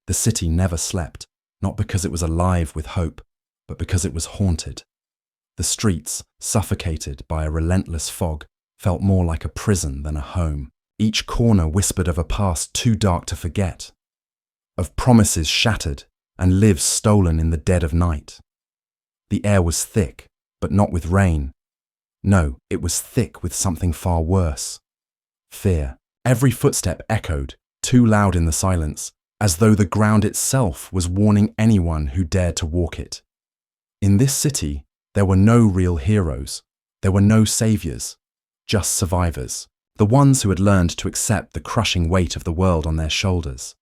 The city never slept, not because it was alive with hope, but because it was haunted. The streets, suffocated by a relentless fog, felt more like a prison than a home. Each corner whispered of a past too dark to forget, of promises shattered and lives stolen in the dead of night. The air was thick, but not with rain. No, it was thick with something far worse. Fear. Every footstep echoed, too loud in the silence, as though the ground itself was warning anyone who dared to walk it. In this city, there were no real heroes. There were no saviors, just survivors, the ones who had learned to accept the crushing weight of the world on their shoulders.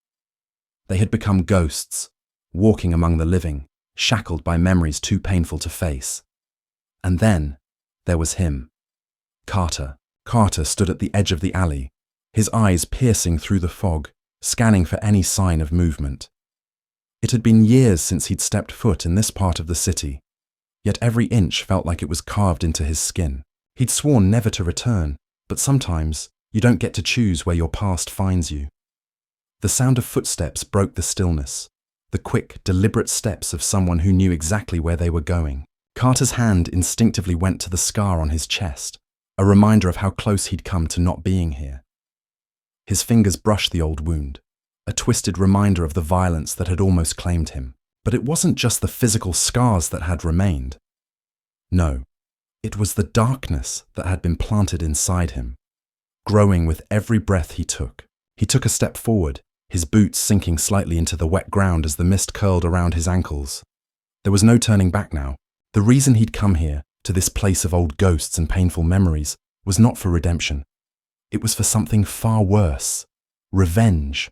They had become ghosts, walking among the living, shackled by memories too painful to face. And then, there was him. Carter. Carter stood at the edge of the alley, his eyes piercing through the fog, scanning for any sign of movement. It had been years since he'd stepped foot in this part of the city, yet every inch felt like it was carved into his skin. He'd sworn never to return, but sometimes you don't get to choose where your past finds you. The sound of footsteps broke the stillness, the quick, deliberate steps of someone who knew exactly where they were going. Carter's hand instinctively went to the scar on his chest, a reminder of how close he'd come to not being here. His fingers brushed the old wound, a twisted reminder of the violence that had almost claimed him. But it wasn't just the physical scars that had remained. No, it was the darkness that had been planted inside him, growing with every breath he took. He took a step forward, his boots sinking slightly into the wet ground as the mist curled around his ankles. There was no turning back now. The reason he'd come here, to this place of old ghosts and painful memories, was not for redemption. It was for something far worse. Revenge.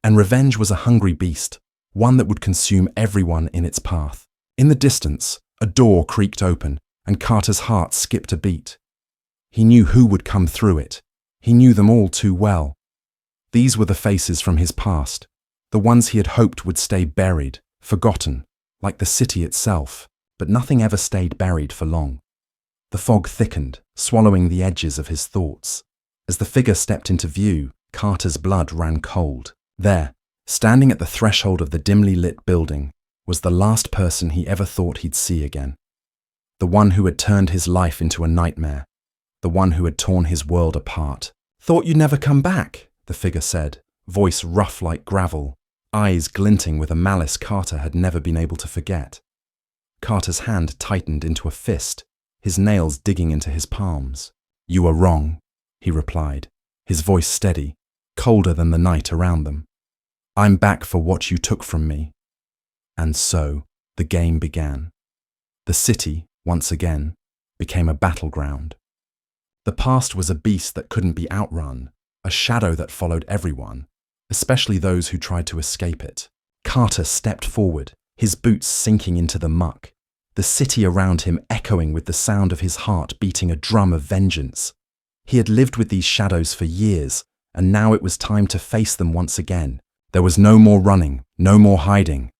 And revenge was a hungry beast, one that would consume everyone in its path. In the distance, a door creaked open, and Carter's heart skipped a beat. He knew who would come through it. He knew them all too well. These were the faces from his past, the ones he had hoped would stay buried, forgotten, like the city itself, but nothing ever stayed buried for long. The fog thickened, swallowing the edges of his thoughts. As the figure stepped into view, Carter's blood ran cold. There, standing at the threshold of the dimly lit building, was the last person he ever thought he'd see again. The one who had turned his life into a nightmare. The one who had torn his world apart. "Thought you'd never come back," the figure said, voice rough like gravel, eyes glinting with a malice Carter had never been able to forget. Carter's hand tightened into a fist, his nails digging into his palms. "You are wrong," he replied, his voice steady, colder than the night around them. "I'm back for what you took from me." And so, the game began. The city, once again, became a battleground. The past was a beast that couldn't be outrun, a shadow that followed everyone, especially those who tried to escape it. Carter stepped forward, his boots sinking into the muck, the city around him echoing with the sound of his heart beating a drum of vengeance. He had lived with these shadows for years, and now it was time to face them once again. There was no more running, no more hiding.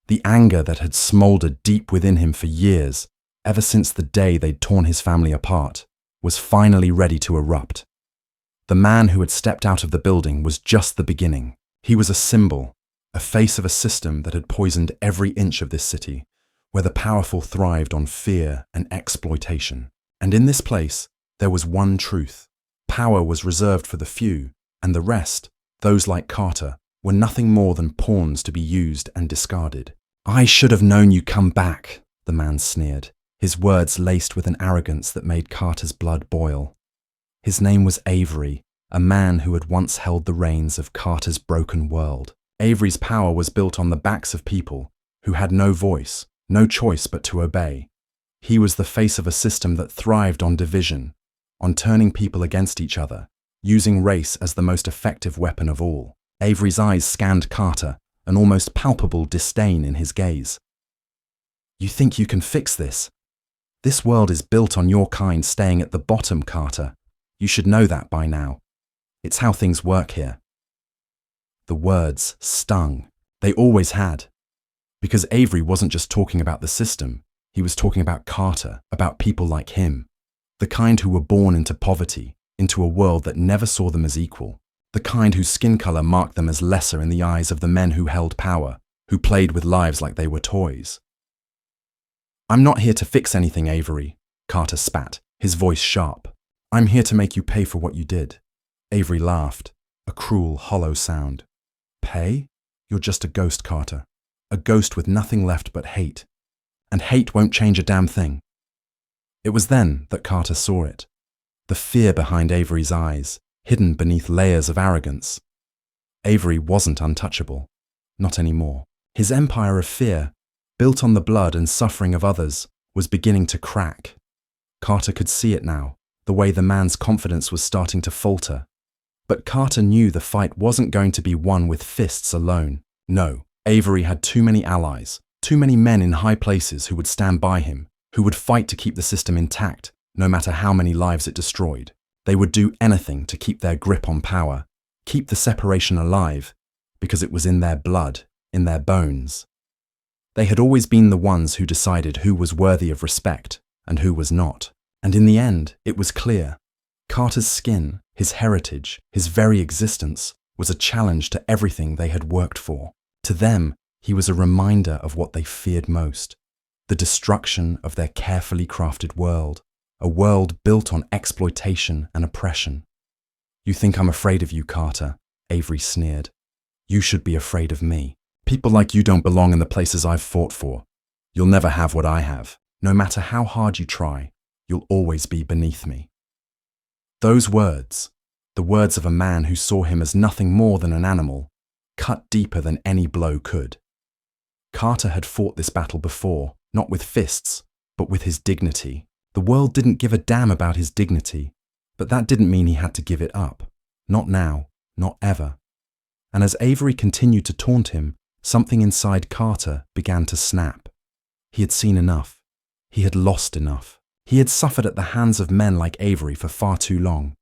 The anger that had smoldered deep within him for years, ever since the day they'd torn his family apart, was finally ready to erupt. The man who had stepped out of the building was just the beginning. He was a symbol, a face of a system that had poisoned every inch of this city, where the powerful thrived on fear and exploitation. And in this place, there was one truth. Power was reserved for the few, and the rest, those like Carter, were nothing more than pawns to be used and discarded. "I should have known you'd come back," the man sneered, his words laced with an arrogance that made Carter's blood boil. His name was Avery, a man who had once held the reins of Carter's broken world. Avery's power was built on the backs of people who had no voice, no choice but to obey. He was the face of a system that thrived on division, on turning people against each other, using race as the most effective weapon of all. Avery's eyes scanned Carter, an almost palpable disdain in his gaze. "You think you can fix this? This world is built on your kind staying at the bottom, Carter. You should know that by now. It's how things work here." The words stung. They always had. Because Avery wasn't just talking about the system, he was talking about Carter, about people like him, the kind who were born into poverty, into a world that never saw them as equal. the kind whose skin color marked them as lesser in the eyes of the men who held power, who played with lives like they were toys. "I'm not here to fix anything, Avery," Carter spat, his voice sharp. "I'm here to make you pay for what you did." Avery laughed, a cruel, hollow sound. "Pay? You're just a ghost, Carter. A ghost with nothing left but hate. And hate won't change a damn thing." It was then that Carter saw it. The fear behind Avery's eyes, hidden beneath layers of arrogance. Avery wasn't untouchable. Not anymore. His empire of fear, built on the blood and suffering of others, was beginning to crack. Carter could see it now, the way the man's confidence was starting to falter. But Carter knew the fight wasn't going to be won with fists alone. No, Avery had too many allies, too many men in high places who would stand by him, who would fight to keep the system intact, no matter how many lives it destroyed. They would do anything to keep their grip on power, keep the separation alive, because it was in their blood, in their bones. They had always been the ones who decided who was worthy of respect and who was not. And in the end, it was clear. Carter's skin, his heritage, his very existence, was a challenge to everything they had worked for. To them, he was a reminder of what they feared most, the destruction of their carefully crafted world, a world built on exploitation and oppression. "You think I'm afraid of you, Carter," Avery sneered. "You should be afraid of me. People like you don't belong in the places I've fought for. You'll never have what I have. No matter how hard you try, you'll always be beneath me." Those words, the words of a man who saw him as nothing more than an animal, cut deeper than any blow could. Carter had fought this battle before, not with fists, but with his dignity. The world didn't give a damn about his dignity, but that didn't mean he had to give it up. Not now, not ever. And as Avery continued to taunt him, something inside Carter began to snap. He had seen enough. He had lost enough. He had suffered at the hands of men like Avery for far too long.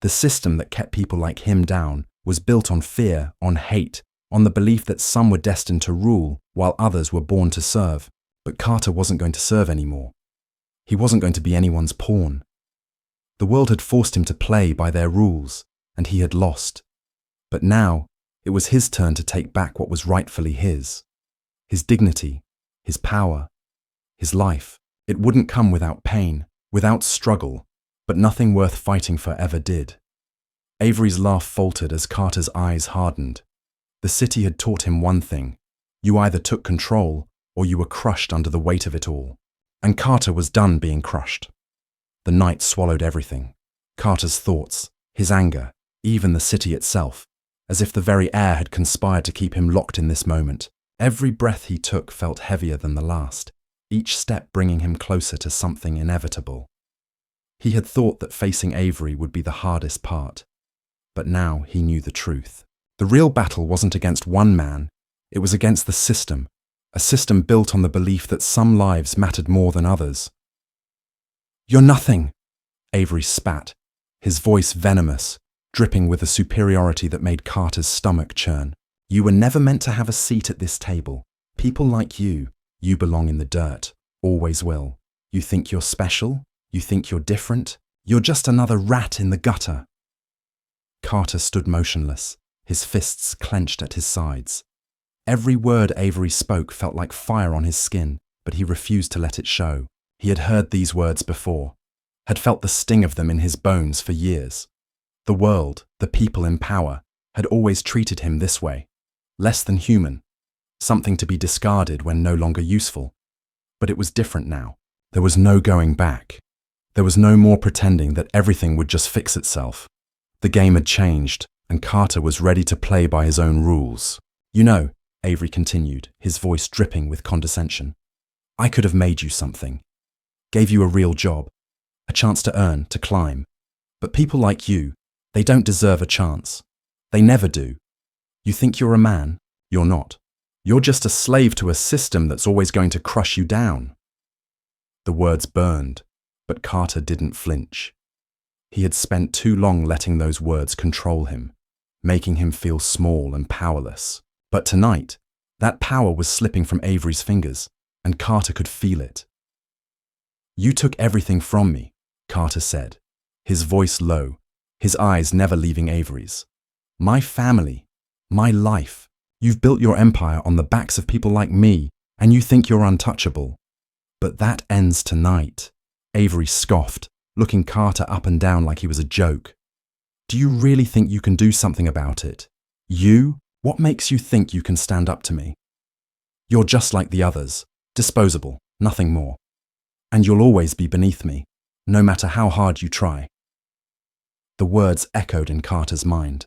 The system that kept people like him down was built on fear, on hate, on the belief that some were destined to rule while others were born to serve. But Carter wasn't going to serve anymore. He wasn't going to be anyone's pawn. The world had forced him to play by their rules, and he had lost. But now, it was his turn to take back what was rightfully his. His dignity, his power, his life. It wouldn't come without pain, without struggle, but nothing worth fighting for ever did. Avery's laugh faltered as Carter's eyes hardened. The city had taught him one thing. You either took control, or you were crushed under the weight of it all. And Carter was done being crushed. The night swallowed everything. Carter's thoughts, his anger, even the city itself, as if the very air had conspired to keep him locked in this moment. Every breath he took felt heavier than the last, each step bringing him closer to something inevitable. He had thought that facing Avery would be the hardest part, but now he knew the truth. The real battle wasn't against one man, it was against the system, a system built on the belief that some lives mattered more than others. "You're nothing," Avery spat, his voice venomous, dripping with a superiority that made Carter's stomach churn. "You were never meant to have a seat at this table. People like you belong in the dirt, always will. You think you're special? You think you're different? You're just another rat in the gutter." Carter stood motionless, his fists clenched at his sides. Every word Avery spoke felt like fire on his skin, but he refused to let it show. He had heard these words before, had felt the sting of them in his bones for years. The world, the people in power, had always treated him this way, less than human, something to be discarded when no longer useful. But it was different now. There was no going back. There was no more pretending that everything would just fix itself. The game had changed, and Carter was ready to play by his own rules. "You know," Avery continued, his voice dripping with condescension, "I could have made you something. Gave you a real job, a chance to earn, to climb. But people like you, they don't deserve a chance. They never do. You think you're a man? You're not. You're just a slave to a system that's always going to crush you down." The words burned, but Carter didn't flinch. He had spent too long letting those words control him, making him feel small and powerless. But tonight, that power was slipping from Avery's fingers, and Carter could feel it. "You took everything from me," Carter said, his voice low, his eyes never leaving Avery's. my family, my life. You've built your empire on the backs of people like me, and you think you're untouchable. But that ends tonight. Avery scoffed, looking Carter up and down like he was a joke. Do you really think you can do something about it? You? What makes you think you can stand up to me? You're just like the others, disposable, nothing more. And you'll always be beneath me, no matter how hard you try. The words echoed in Carter's mind,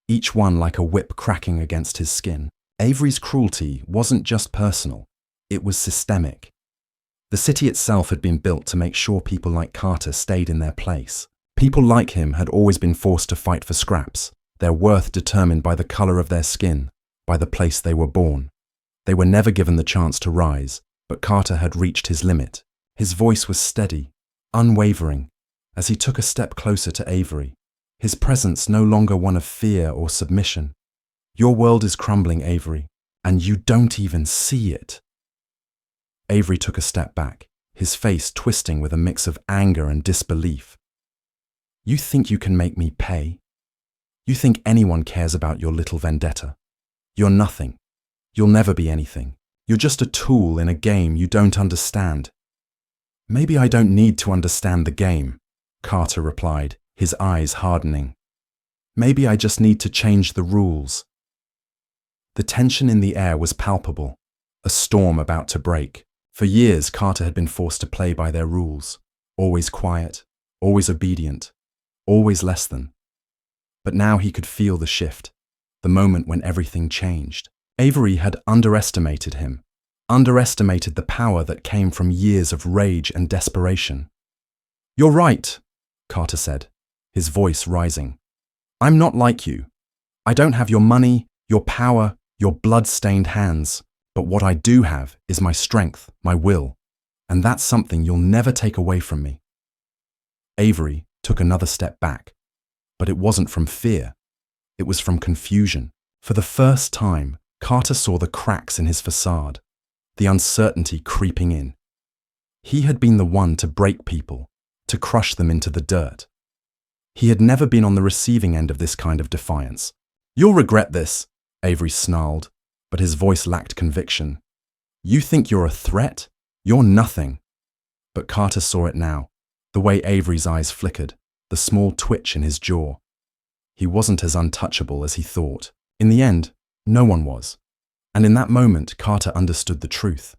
each one like a whip cracking against his skin. Avery's cruelty wasn't just personal, it was systemic. The city itself had been built to make sure people like Carter stayed in their place. People like him had always been forced to fight for scraps, their worth determined by the color of their skin, by the place they were born. They were never given the chance to rise, but Carter had reached his limit. His voice was steady, unwavering, as he took a step closer to Avery, his presence no longer one of fear or submission. Your world is crumbling, Avery, and you don't even see it. Avery took a step back, his face twisting with a mix of anger and disbelief. You think you can make me pay? You think anyone cares about your little vendetta? You're nothing. You'll never be anything. You're just a tool in a game you don't understand. Maybe I don't need to understand the game, Carter replied, his eyes hardening. Maybe I just need to change the rules. The tension in the air was palpable, a storm about to break. For years, Carter had been forced to play by their rules, always quiet, always obedient, always less than. But now he could feel the shift, the moment when everything changed. Avery had underestimated him, underestimated the power that came from years of rage and desperation. You're right, Carter said, his voice rising. I'm not like you. I don't have your money, your power, your blood-stained hands. But what I do have is my strength, my will, and that's something you'll never take away from me. Avery took another step back, but it wasn't from fear. It was from confusion. For the first time, Carter saw the cracks in his facade, the uncertainty creeping in. He had been the one to break people, to crush them into the dirt. He had never been on the receiving end of this kind of defiance. You'll regret this, Avery snarled, but his voice lacked conviction. You think you're a threat? You're nothing. But Carter saw it now, the way Avery's eyes flickered, the small twitch in his jaw. He wasn't as untouchable as he thought. In the end, no one was. And in that moment, Carter understood the truth.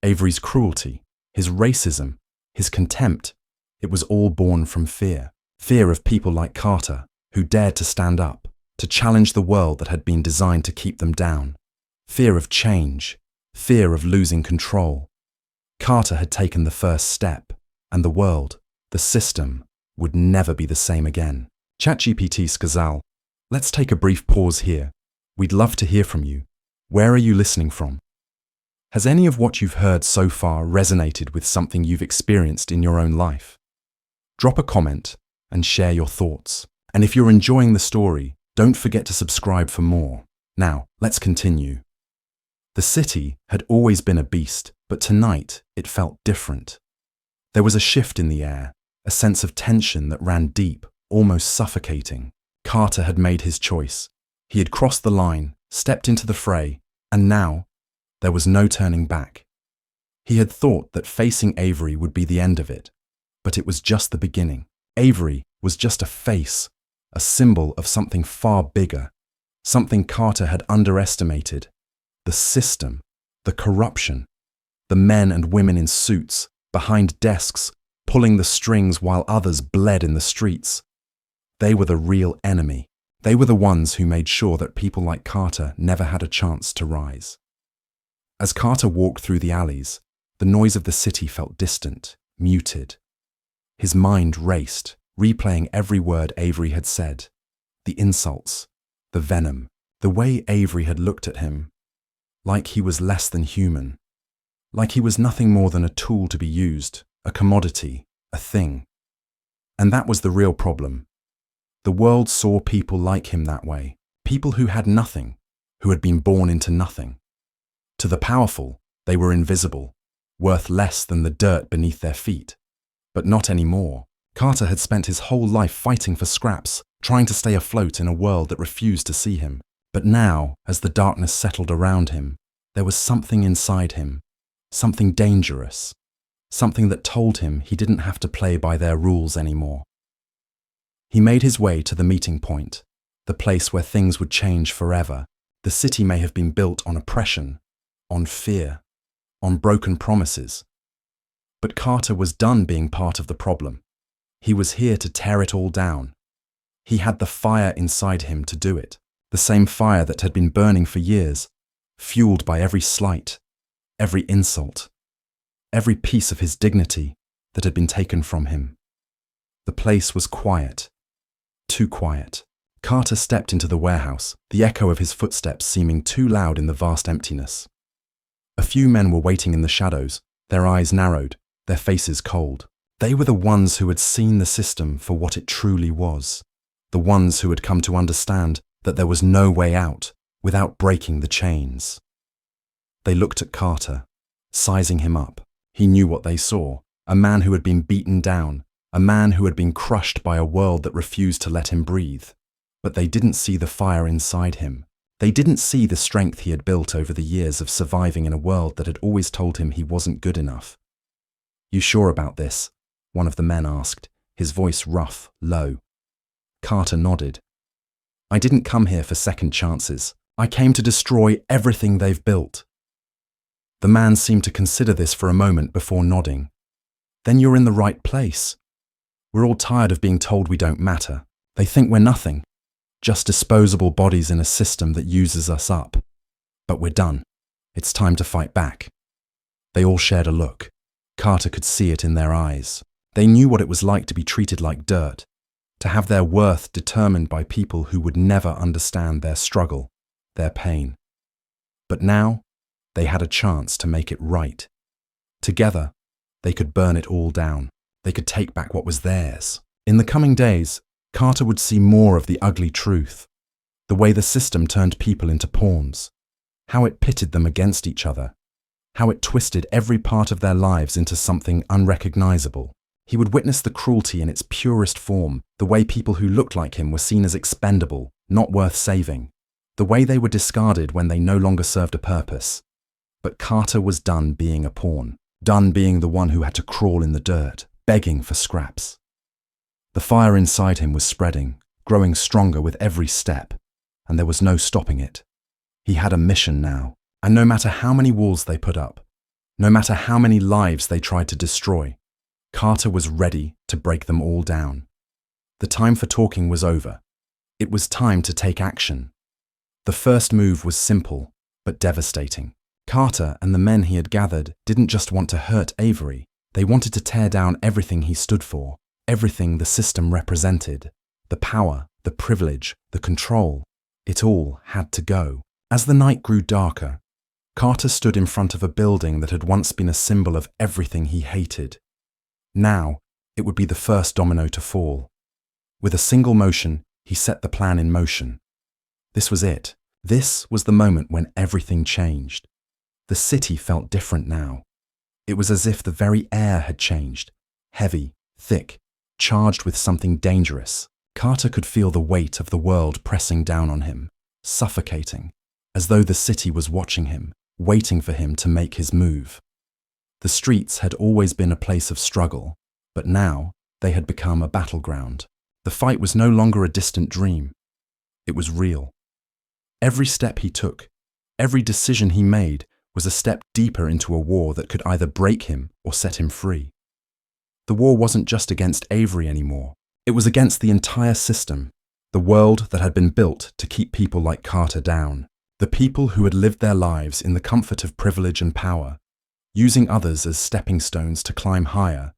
Avery's cruelty, his racism, his contempt, it was all born from fear. Fear of people like Carter, who dared to stand up, to challenge the world that had been designed to keep them down. Fear of change, fear of losing control. Carter had taken the first step, and the world, the system, would never be the same again. ChatGPT Skazal, let's take a brief pause here. We'd love to hear from you. Where are you listening from? Has any of what you've heard so far resonated with something you've experienced in your own life? Drop a comment and share your thoughts. And if you're enjoying the story, don't forget to subscribe for more. Now, let's continue. The city had always been a beast, but tonight it felt different. There was a shift in the air, a sense of tension that ran deep, almost suffocating. Carter had made his choice. He had crossed the line, stepped into the fray, and now there was no turning back. He had thought that facing Avery would be the end of it, but it was just the beginning. Avery was just a face, a symbol of something far bigger, something Carter had underestimated. The system, the corruption, the men and women in suits, behind desks, pulling the strings while others bled in the streets. They were the real enemy. They were the ones who made sure that people like Carter never had a chance to rise. As Carter walked through the alleys, the noise of the city felt distant, muted. His mind raced, replaying every word Avery had said, the insults, the venom, the way Avery had looked at him, like he was less than human, like he was nothing more than a tool to be used, a commodity, a thing. And that was the real problem. The world saw people like him that way, people who had nothing, who had been born into nothing. To the powerful, they were invisible, worth less than the dirt beneath their feet. But not anymore. Carter had spent his whole life fighting for scraps, trying to stay afloat in a world that refused to see him. But now, as the darkness settled around him, there was something inside him, something dangerous, something that told him he didn't have to play by their rules anymore. He made his way to the meeting point, the place where things would change forever. The city may have been built on oppression, on fear, on broken promises. But Carter was done being part of the problem. He was here to tear it all down. He had the fire inside him to do it, the same fire that had been burning for years, fueled by every slight, every insult, every piece of his dignity that had been taken from him. The place was quiet, too quiet. Carter stepped into the warehouse, the echo of his footsteps seeming too loud in the vast emptiness. A few men were waiting in the shadows, their eyes narrowed, their faces cold. They were the ones who had seen the system for what it truly was, the ones who had come to understand that there was no way out without breaking the chains. They looked at Carter, sizing him up. He knew what they saw, a man who had been beaten down, a man who had been crushed by a world that refused to let him breathe. But they didn't see the fire inside him. They didn't see the strength he had built over the years of surviving in a world that had always told him he wasn't good enough. "You sure about this?" one of the men asked, his voice rough, low. Carter nodded. "I didn't come here for second chances. I came to destroy everything they've built." The man seemed to consider this for a moment before nodding. "Then you're in the right place. We're all tired of being told we don't matter. They think we're nothing. Just disposable bodies in a system that uses us up. But we're done. It's time to fight back." They all shared a look. Carter could see it in their eyes. They knew what it was like to be treated like dirt, to have their worth determined by people who would never understand their struggle, their pain. But now, they had a chance to make it right. Together, they could burn it all down. They could take back what was theirs. In the coming days, Carter would see more of the ugly truth, the way the system turned people into pawns, how it pitted them against each other, how it twisted every part of their lives into something unrecognizable. He would witness the cruelty in its purest form, the way people who looked like him were seen as expendable, not worth saving, the way they were discarded when they no longer served a purpose. But Carter was done being a pawn, done being the one who had to crawl in the dirt, begging for scraps. The fire inside him was spreading, growing stronger with every step, and there was no stopping it. He had a mission now, and no matter how many walls they put up, no matter how many lives they tried to destroy, Carter was ready to break them all down. The time for talking was over. It was time to take action. The first move was simple, but devastating. Carter and the men he had gathered didn't just want to hurt Avery, they wanted to tear down everything he stood for. Everything the system represented, the power, the privilege, the control, it all had to go. As the night grew darker, Carter stood in front of a building that had once been a symbol of everything he hated. Now, it would be the first domino to fall. With a single motion, he set the plan in motion. This was it. This was the moment when everything changed. The city felt different now. It was as if the very air had changed, heavy, thick, charged with something dangerous. Carter could feel the weight of the world pressing down on him, suffocating, as though the city was watching him, waiting for him to make his move. The streets had always been a place of struggle, but now they had become a battleground. The fight was no longer a distant dream. It was real. Every step he took, every decision he made was a step deeper into a war that could either break him or set him free. The war wasn't just against Avery anymore. It was against the entire system, the world that had been built to keep people like Carter down, the people who had lived their lives in the comfort of privilege and power, using others as stepping stones to climb higher,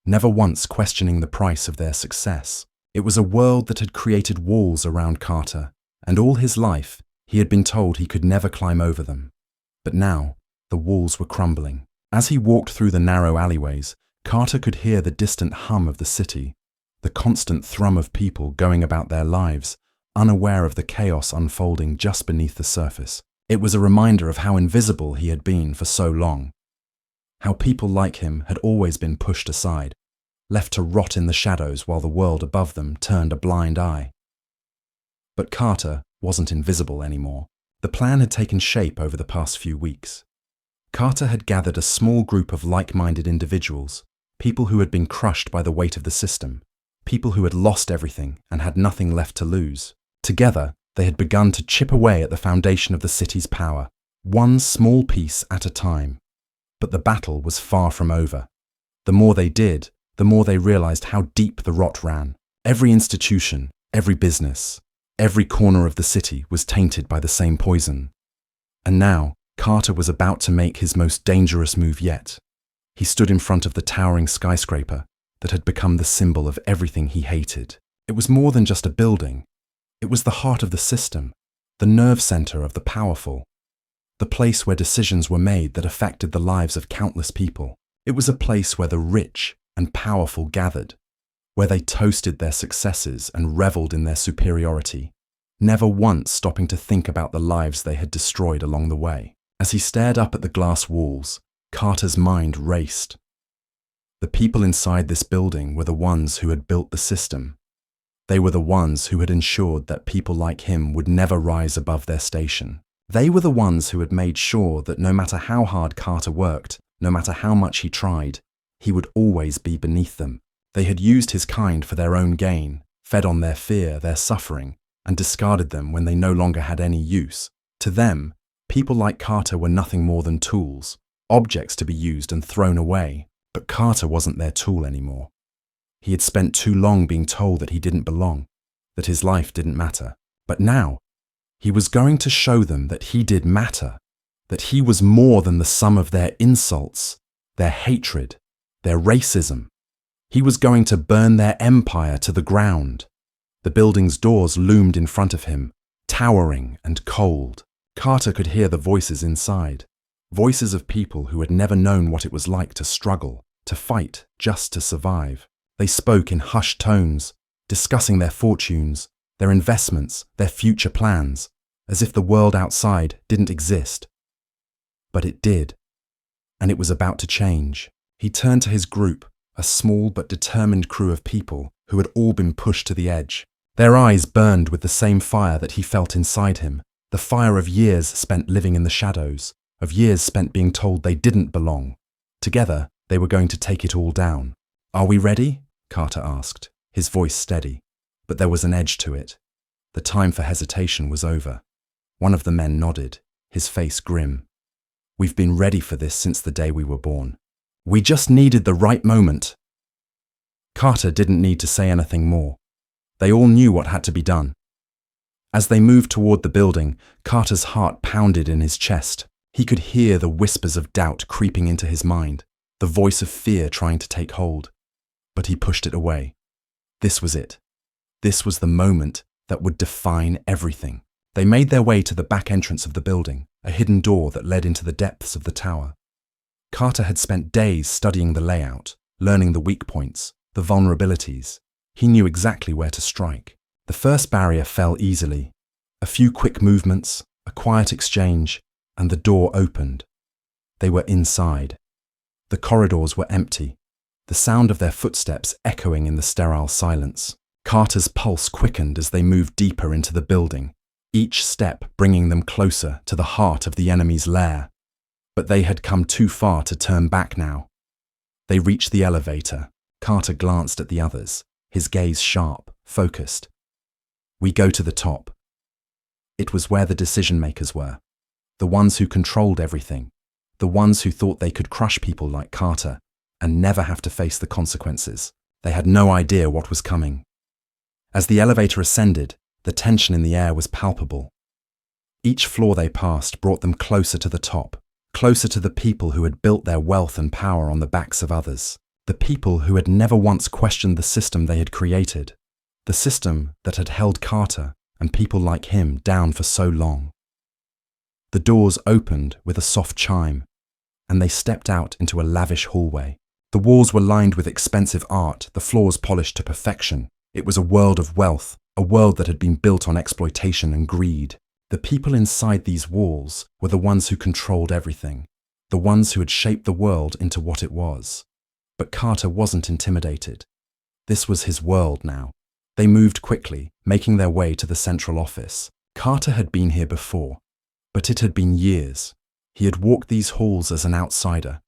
never once questioning the price of their success. It was a world that had created walls around Carter, and all his life he had been told he could never climb over them. But now, the walls were crumbling. As he walked through the narrow alleyways, Carter could hear the distant hum of the city, the constant thrum of people going about their lives, unaware of the chaos unfolding just beneath the surface. It was a reminder of how invisible he had been for so long, how people like him had always been pushed aside, left to rot in the shadows while the world above them turned a blind eye. But Carter wasn't invisible anymore. The plan had taken shape over the past few weeks. Carter had gathered a small group of like-minded individuals, people who had been crushed by the weight of the system, people who had lost everything and had nothing left to lose. Together, they had begun to chip away at the foundation of the city's power, one small piece at a time. But the battle was far from over. The more they did, the more they realized how deep the rot ran. Every institution, every business, every corner of the city was tainted by the same poison. And now, Carter was about to make his most dangerous move yet. He stood in front of the towering skyscraper that had become the symbol of everything he hated. It was more than just a building. It was the heart of the system, the nerve center of the powerful, the place where decisions were made that affected the lives of countless people. It was a place where the rich and powerful gathered, where they toasted their successes and reveled in their superiority, never once stopping to think about the lives they had destroyed along the way. As he stared up at the glass walls, Carter's mind raced. The people inside this building were the ones who had built the system. They were the ones who had ensured that people like him would never rise above their station. They were the ones who had made sure that no matter how hard Carter worked, no matter how much he tried, he would always be beneath them. They had used his kind for their own gain, fed on their fear, their suffering, and discarded them when they no longer had any use. To them, people like Carter were nothing more than tools, objects to be used and thrown away. But Carter wasn't their tool anymore. He had spent too long being told that he didn't belong, that his life didn't matter. But now, he was going to show them that he did matter, that he was more than the sum of their insults, their hatred, their racism. He was going to burn their empire to the ground. The building's doors loomed in front of him, towering and cold. Carter could hear the voices inside, voices of people who had never known what it was like to struggle, to fight just to survive. They spoke in hushed tones, discussing their fortunes, their investments, their future plans, as if the world outside didn't exist. But it did, and it was about to change. He turned to his group, a small but determined crew of people who had all been pushed to the edge. Their eyes burned with the same fire that he felt inside him, the fire of years spent living in the shadows, of years spent being told they didn't belong. Together, they were going to take it all down. "Are we ready?" Carter asked, his voice steady. But there was an edge to it. The time for hesitation was over. One of the men nodded, his face grim. "We've been ready for this since the day we were born. We just needed the right moment." Carter didn't need to say anything more. They all knew what had to be done. As they moved toward the building, Carter's heart pounded in his chest. He could hear the whispers of doubt creeping into his mind, the voice of fear trying to take hold. But he pushed it away. This was it. This was the moment that would define everything. They made their way to the back entrance of the building, a hidden door that led into the depths of the tower. Carter had spent days studying the layout, learning the weak points, the vulnerabilities. He knew exactly where to strike. The first barrier fell easily. A few quick movements, a quiet exchange, and the door opened. They were inside. The corridors were empty, the sound of their footsteps echoing in the sterile silence. Carter's pulse quickened as they moved deeper into the building, each step bringing them closer to the heart of the enemy's lair. But they had come too far to turn back now. They reached the elevator. Carter glanced at the others, his gaze sharp, focused. "We go to the top." It was where the decision-makers were, the ones who controlled everything, the ones who thought they could crush people like Carter and never have to face the consequences. They had no idea what was coming. As the elevator ascended, the tension in the air was palpable. Each floor they passed brought them closer to the top, closer to the people who had built their wealth and power on the backs of others, the people who had never once questioned the system they had created, the system that had held Carter and people like him down for so long. The doors opened with a soft chime, and they stepped out into a lavish hallway. The walls were lined with expensive art, the floors polished to perfection. It was a world of wealth, a world that had been built on exploitation and greed. The people inside these walls were the ones who controlled everything, the ones who had shaped the world into what it was. But Carter wasn't intimidated. This was his world now. They moved quickly, making their way to the central office. Carter had been here before, but it had been years. He had walked these halls as an outsider,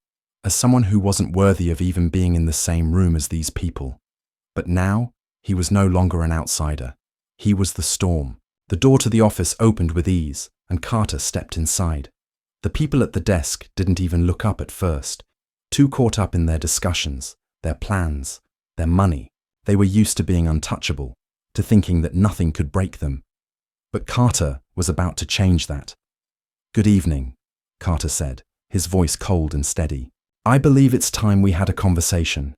as someone who wasn't worthy of even being in the same room as these people. But now, he was no longer an outsider. He was the storm. The door to the office opened with ease, and Carter stepped inside. The people at the desk didn't even look up at first, too caught up in their discussions, their plans, their money. They were used to being untouchable, to thinking that nothing could break them. But Carter was about to change that. "Good evening," Carter said, his voice cold and steady. "I believe it's time we had a conversation."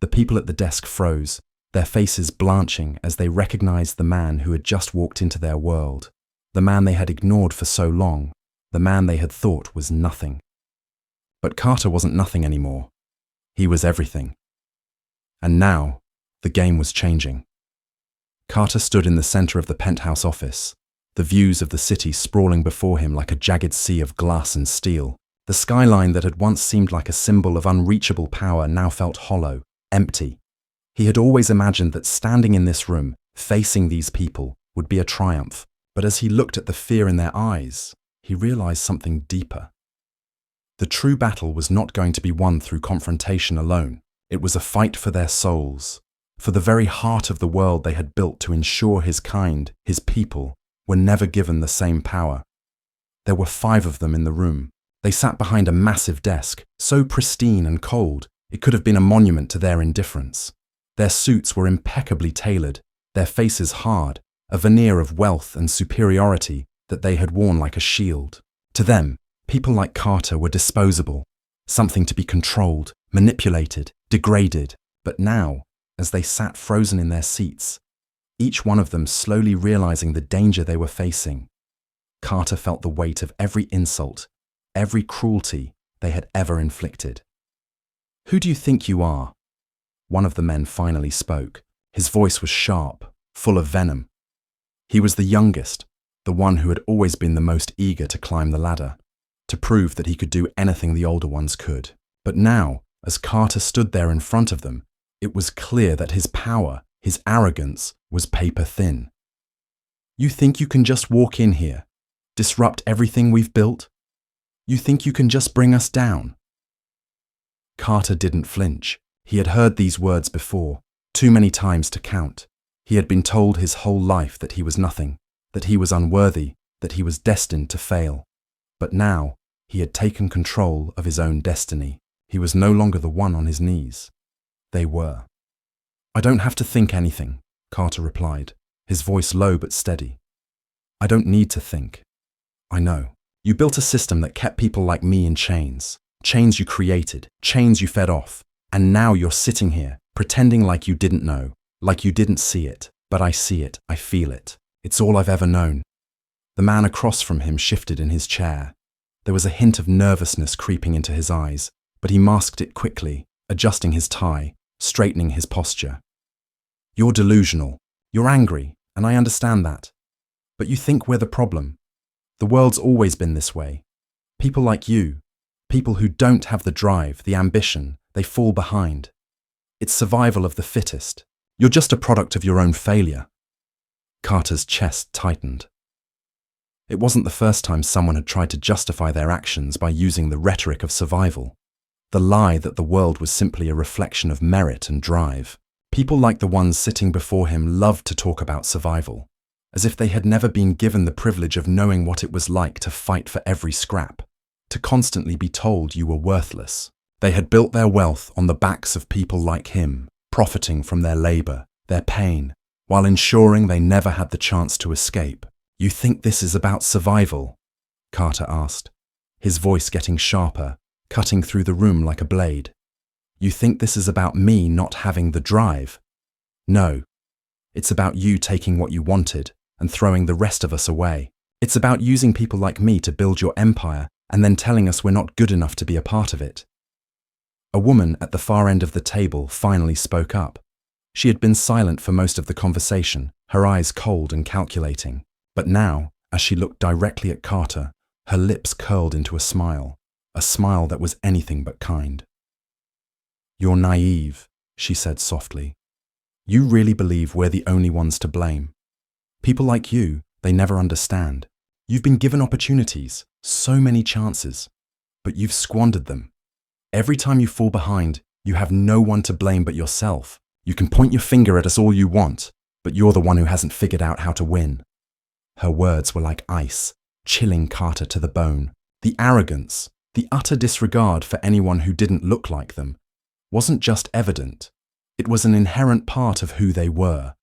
The people at the desk froze, their faces blanching as they recognized the man who had just walked into their world, the man they had ignored for so long, the man they had thought was nothing. But Carter wasn't nothing anymore. He was everything. And now, the game was changing. Carter stood in the center of the penthouse office, the views of the city sprawling before him like a jagged sea of glass and steel. The skyline that had once seemed like a symbol of unreachable power now felt hollow, empty. He had always imagined that standing in this room, facing these people, would be a triumph. But as he looked at the fear in their eyes, he realized something deeper. The true battle was not going to be won through confrontation alone. It was a fight for their souls, for the very heart of the world they had built to ensure his kind, his people, were never given the same power. There were 5 of them in the room. They sat behind a massive desk, so pristine and cold, it could have been a monument to their indifference. Their suits were impeccably tailored, their faces hard, a veneer of wealth and superiority that they had worn like a shield. To them, people like Carter were disposable, something to be controlled, manipulated, degraded. But now, as they sat frozen in their seats, each one of them slowly realizing the danger they were facing, Carter felt the weight of every insult, every cruelty they had ever inflicted. "Who do you think you are?" One of the men finally spoke. His voice was sharp, full of venom. He was the youngest, the one who had always been the most eager to climb the ladder, to prove that he could do anything the older ones could. But now, as Carter stood there in front of them, it was clear that his power, his arrogance, was paper thin. "You think you can just walk in here, disrupt everything we've built? You think you can just bring us down?" Carter didn't flinch. He had heard these words before, too many times to count. He had been told his whole life that he was nothing, that he was unworthy, that he was destined to fail. But now, he had taken control of his own destiny. He was no longer the one on his knees. They were. "I don't have to think anything," Carter replied, his voice low but steady. "I don't need to think. I know. You built a system that kept people like me in chains. Chains you created, chains you fed off. And now you're sitting here, pretending like you didn't know, like you didn't see it. But I see it, I feel it. It's all I've ever known." The man across from him shifted in his chair. There was a hint of nervousness creeping into his eyes, but he masked it quickly, adjusting his tie, straightening his posture. "You're delusional. You're angry, and I understand that. But you think we're the problem. The world's always been this way. People like you, people who don't have the drive, the ambition, they fall behind. It's survival of the fittest. You're just a product of your own failure." Carter's chest tightened. It wasn't the first time someone had tried to justify their actions by using the rhetoric of survival, the lie that the world was simply a reflection of merit and drive. People like the ones sitting before him loved to talk about survival, as if they had never been given the privilege of knowing what it was like to fight for every scrap, to constantly be told you were worthless. They had built their wealth on the backs of people like him, profiting from their labor, their pain, while ensuring they never had the chance to escape. "You think this is about survival?" Carter asked, his voice getting sharper, cutting through the room like a blade. "You think this is about me not having the drive? No. It's about you taking what you wanted and throwing the rest of us away. It's about using people like me to build your empire and then telling us we're not good enough to be a part of it." A woman at the far end of the table finally spoke up. She had been silent for most of the conversation, her eyes cold and calculating. But now, as she looked directly at Carter, her lips curled into a smile that was anything but kind. "You're naive," she said softly. You really believe we're the only ones to blame? People like you, they never understand. You've been given opportunities, so many chances, but you've squandered them. Every time you fall behind, you have no one to blame but yourself. You can point your finger at us all you want, but you're the one who hasn't figured out how to win. Her words were like ice, chilling Carter to the bone. The arrogance, the utter disregard for anyone who didn't look like them, wasn't just evident. It was an inherent part of who they were.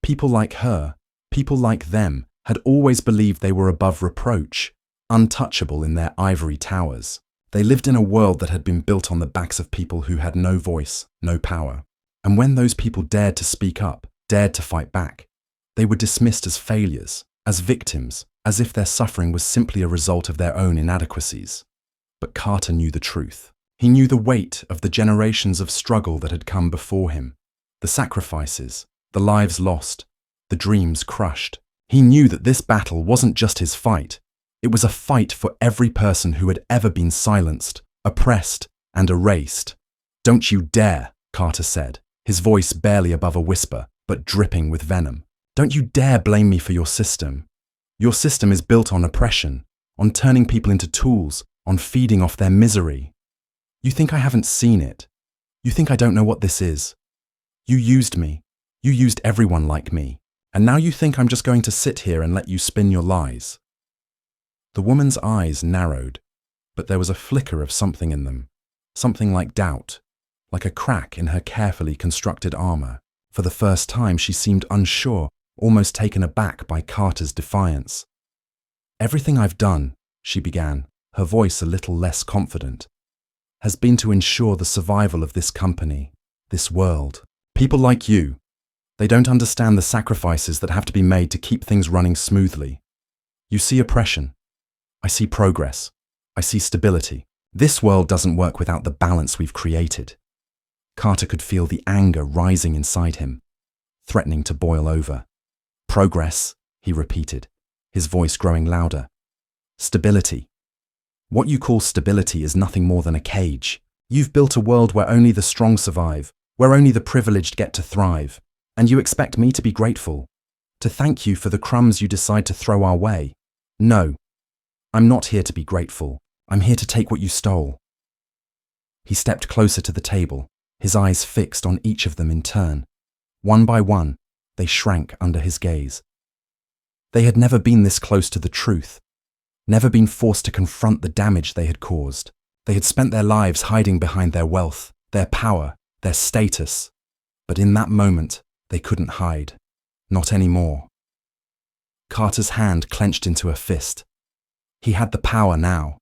People like her, people like them, had always believed they were above reproach, untouchable in their ivory towers. They lived in a world that had been built on the backs of people who had no voice, no power. And when those people dared to speak up, dared to fight back, they were dismissed as failures, as victims, as if their suffering was simply a result of their own inadequacies. But Carter knew the truth. He knew the weight of the generations of struggle that had come before him, the sacrifices, the lives lost, the dreams crushed. He knew that this battle wasn't just his fight. It was a fight for every person who had ever been silenced, oppressed, and erased. "Don't you dare," Carter said, his voice barely above a whisper, but dripping with venom. "Don't you dare blame me for your system. Your system is built on oppression, on turning people into tools, on feeding off their misery. You think I haven't seen it. You think I don't know what this is. You used me. You used everyone like me. And now you think I'm just going to sit here and let you spin your lies." The woman's eyes narrowed, but there was a flicker of something in them, something like doubt, like a crack in her carefully constructed armor. For the first time, she seemed unsure, almost taken aback by Carter's defiance. "Everything I've done," she began, her voice a little less confident, "has been to ensure the survival of this company, this world. People like you, they don't understand the sacrifices that have to be made to keep things running smoothly. You see oppression. I see progress. I see stability. This world doesn't work without the balance we've created." Carter could feel the anger rising inside him, threatening to boil over. "Progress," he repeated, his voice growing louder. "Stability. What you call stability is nothing more than a cage. You've built a world where only the strong survive, where only the privileged get to thrive. And you expect me to be grateful, to thank you for the crumbs you decide to throw our way? No, I'm not here to be grateful. I'm here to take what you stole." He stepped closer to the table, his eyes fixed on each of them in turn. One by one, they shrank under his gaze. They had never been this close to the truth, never been forced to confront the damage they had caused. They had spent their lives hiding behind their wealth, their power, their status. But in that moment, they couldn't hide. Not anymore. Carter's hand clenched into a fist. He had the power now.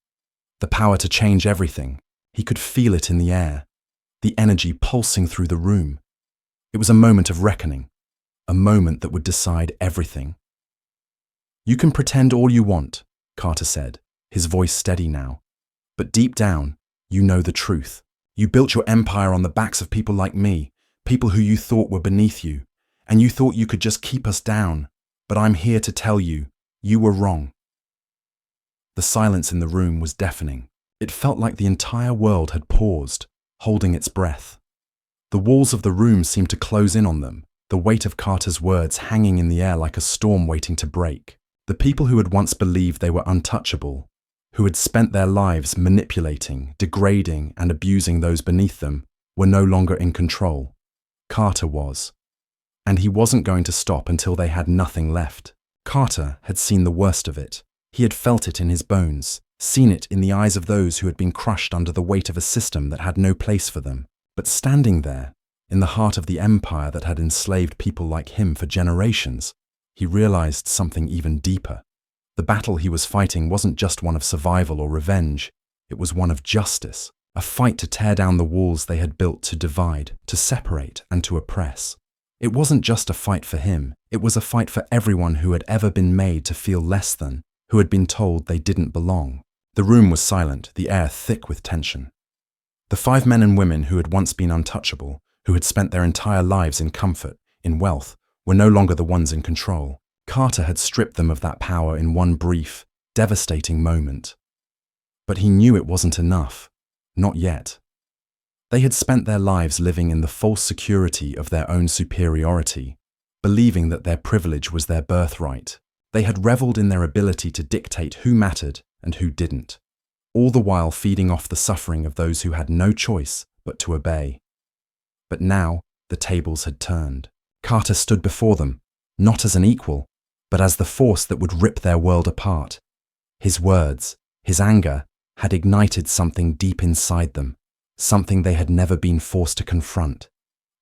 The power to change everything. He could feel it in the air, the energy pulsing through the room. It was a moment of reckoning, a moment that would decide everything. "You can pretend all you want," Carter said, his voice steady now. "But deep down, you know the truth. You built your empire on the backs of people like me, people who you thought were beneath you, and you thought you could just keep us down. But I'm here to tell you, you were wrong." The silence in the room was deafening. It felt like the entire world had paused, holding its breath. The walls of the room seemed to close in on them, the weight of Carter's words hanging in the air like a storm waiting to break. The people who had once believed they were untouchable, who had spent their lives manipulating, degrading, and abusing those beneath them, were no longer in control. Carter was. And he wasn't going to stop until they had nothing left. Carter had seen the worst of it. He had felt it in his bones, seen it in the eyes of those who had been crushed under the weight of a system that had no place for them. But standing there, in the heart of the empire that had enslaved people like him for generations, he realized something even deeper. The battle he was fighting wasn't just one of survival or revenge. It was one of justice, a fight to tear down the walls they had built to divide, to separate, and to oppress. It wasn't just a fight for him. It was a fight for everyone who had ever been made to feel less than, who had been told they didn't belong. The room was silent, the air thick with tension. The 5 men and women who had once been untouchable, who had spent their entire lives in comfort, in wealth, were no longer the ones in control. Carter had stripped them of that power in one brief, devastating moment. But he knew it wasn't enough. Not yet. They had spent their lives living in the false security of their own superiority, believing that their privilege was their birthright. They had reveled in their ability to dictate who mattered and who didn't, all the while feeding off the suffering of those who had no choice but to obey. But now the tables had turned. Carter stood before them, not as an equal, but as the force that would rip their world apart. His words, his anger, had ignited something deep inside them, something they had never been forced to confront.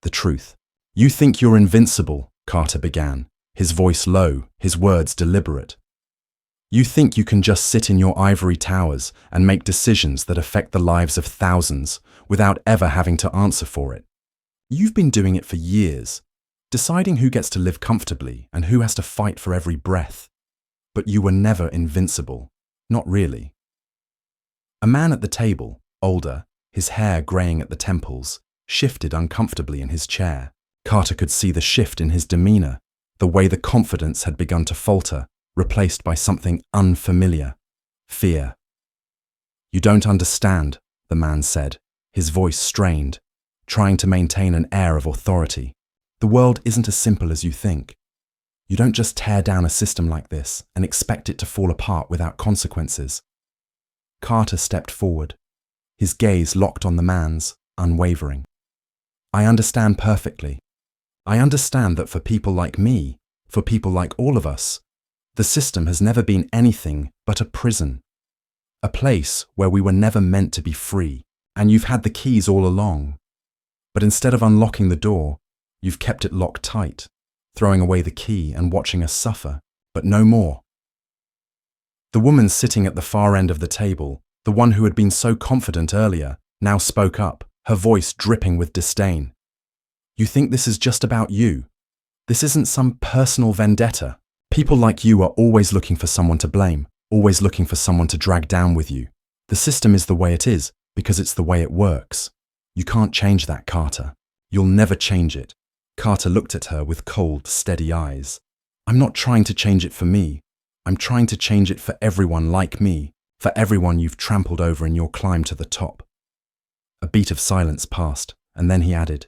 The truth. "You think you're invincible," Carter began, his voice low, his words deliberate. "You think you can just sit in your ivory towers and make decisions that affect the lives of thousands without ever having to answer for it. You've been doing it for years, deciding who gets to live comfortably and who has to fight for every breath. But you were never invincible. Not really." A man at the table, older, his hair graying at the temples, shifted uncomfortably in his chair. Carter could see the shift in his demeanor, the way the confidence had begun to falter, replaced by something unfamiliar: fear. "You don't understand," the man said, his voice strained, trying to maintain an air of authority. "The world isn't as simple as you think. You don't just tear down a system like this and expect it to fall apart without consequences." Carter stepped forward, his gaze locked on the man's, unwavering. "I understand perfectly. I understand that for people like me, for people like all of us, the system has never been anything but a prison. A place where we were never meant to be free, and you've had the keys all along. But instead of unlocking the door, you've kept it locked tight, throwing away the key and watching us suffer, but no more." The woman sitting at the far end of the table, the one who had been so confident earlier, now spoke up, her voice dripping with disdain. "You think this is just about you? This isn't some personal vendetta. People like you are always looking for someone to blame, always looking for someone to drag down with you. The system is the way it is because it's the way it works. You can't change that, Carter. You'll never change it." Carter looked at her with cold, steady eyes. "I'm not trying to change it for me. I'm trying to change it for everyone like me, for everyone you've trampled over in your climb to the top." A beat of silence passed, and then he added,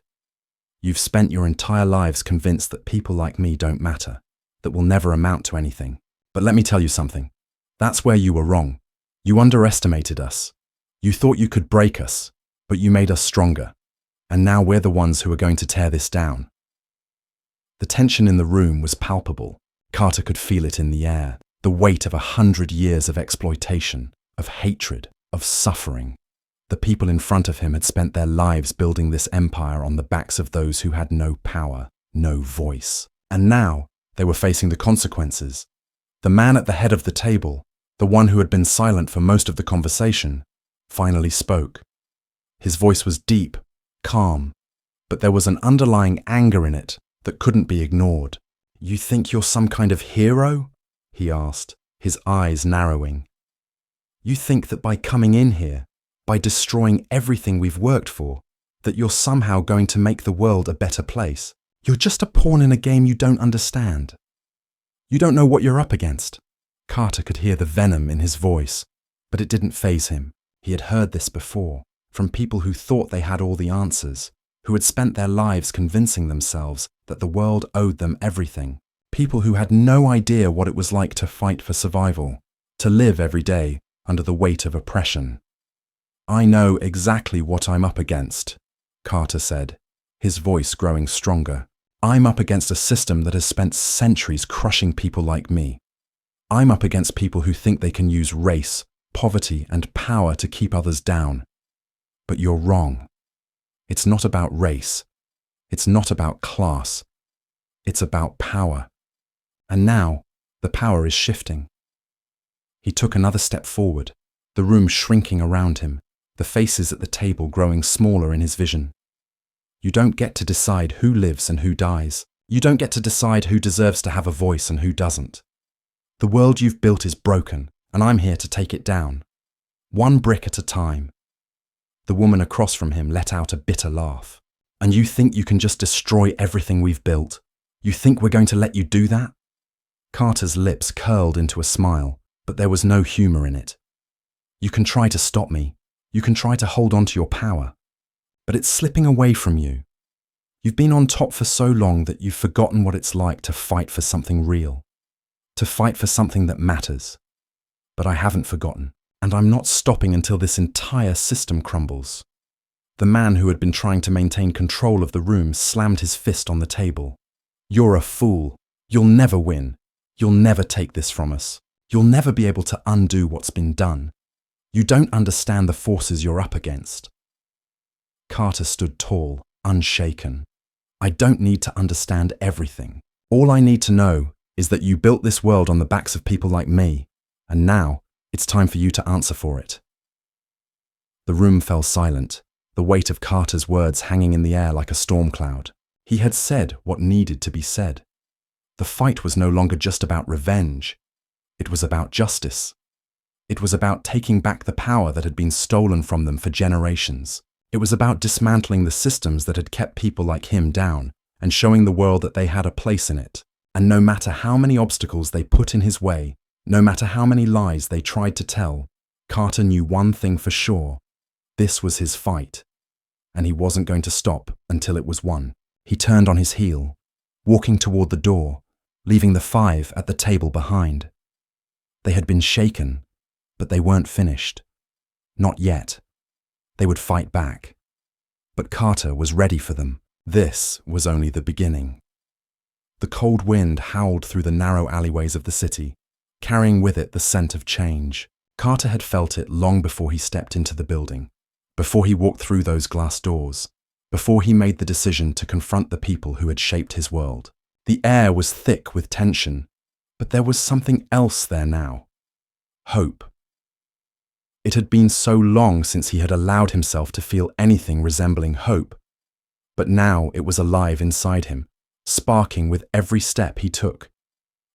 "You've spent your entire lives convinced that people like me don't matter, that will never amount to anything. But let me tell you something. That's where you were wrong. You underestimated us. You thought you could break us, but you made us stronger. And now we're the ones who are going to tear this down." The tension in the room was palpable. Carter could feel it in the air, the weight of 100 years of exploitation, of hatred, of suffering. The people in front of him had spent their lives building this empire on the backs of those who had no power, no voice. And now they were facing the consequences. The man at the head of the table, the one who had been silent for most of the conversation, finally spoke. His voice was deep, calm, but there was an underlying anger in it that couldn't be ignored. "You think you're some kind of hero?" he asked, his eyes narrowing. "You think that by coming in here, by destroying everything we've worked for, that you're somehow going to make the world a better place? You're just a pawn in a game you don't understand. You don't know what you're up against." Carter could hear the venom in his voice, but it didn't faze him. He had heard this before, from people who thought they had all the answers, who had spent their lives convincing themselves that the world owed them everything. People who had no idea what it was like to fight for survival, to live every day under the weight of oppression. "I know exactly what I'm up against," Carter said, his voice growing stronger. "I'm up against a system that has spent centuries crushing people like me. I'm up against people who think they can use race, poverty, and power to keep others down. But you're wrong. It's not about race. It's not about class. It's about power. And now, the power is shifting." He took another step forward, the room shrinking around him, the faces at the table growing smaller in his vision. "You don't get to decide who lives and who dies. You don't get to decide who deserves to have a voice and who doesn't. The world you've built is broken, and I'm here to take it down. One brick at a time." The woman across from him let out a bitter laugh. "And you think you can just destroy everything we've built? You think we're going to let you do that?" Carter's lips curled into a smile, but there was no humor in it. "You can try to stop me. You can try to hold on to your power. but it's slipping away from you. You've been on top for so long that you've forgotten what it's like to fight for something real, to fight for something that matters. But I haven't forgotten, and I'm not stopping until this entire system crumbles. The man who had been trying to maintain control of the room slammed his fist on the table. You're a fool. You'll never win. You'll never take this from us. You'll never be able to undo what's been done. You don't understand the forces you're up against. Carter stood tall, unshaken. I don't need to understand everything. All I need to know is that you built this world on the backs of people like me, and now it's time for you to answer for it. The room fell silent, the weight of Carter's words hanging in the air like a storm cloud. He had said what needed to be said. The fight was no longer just about revenge. It was about justice. It was about taking back the power that had been stolen from them for generations. It was about dismantling the systems that had kept people like him down and showing the world that they had a place in it. And no matter how many obstacles they put in his way, no matter how many lies they tried to tell, Carter knew one thing for sure. This was his fight, and he wasn't going to stop until it was won. He turned on his heel, walking toward the door, leaving the 5 at the table behind. They had been shaken, but they weren't finished. Not yet. They would fight back. But Carter was ready for them. This was only the beginning. The cold wind howled through the narrow alleyways of the city, carrying with it the scent of change. Carter had felt it long before he stepped into the building, before he walked through those glass doors, before he made the decision to confront the people who had shaped his world. The air was thick with tension, but there was something else there now. Hope. It had been so long since he had allowed himself to feel anything resembling hope, but now it was alive inside him, sparking with every step he took.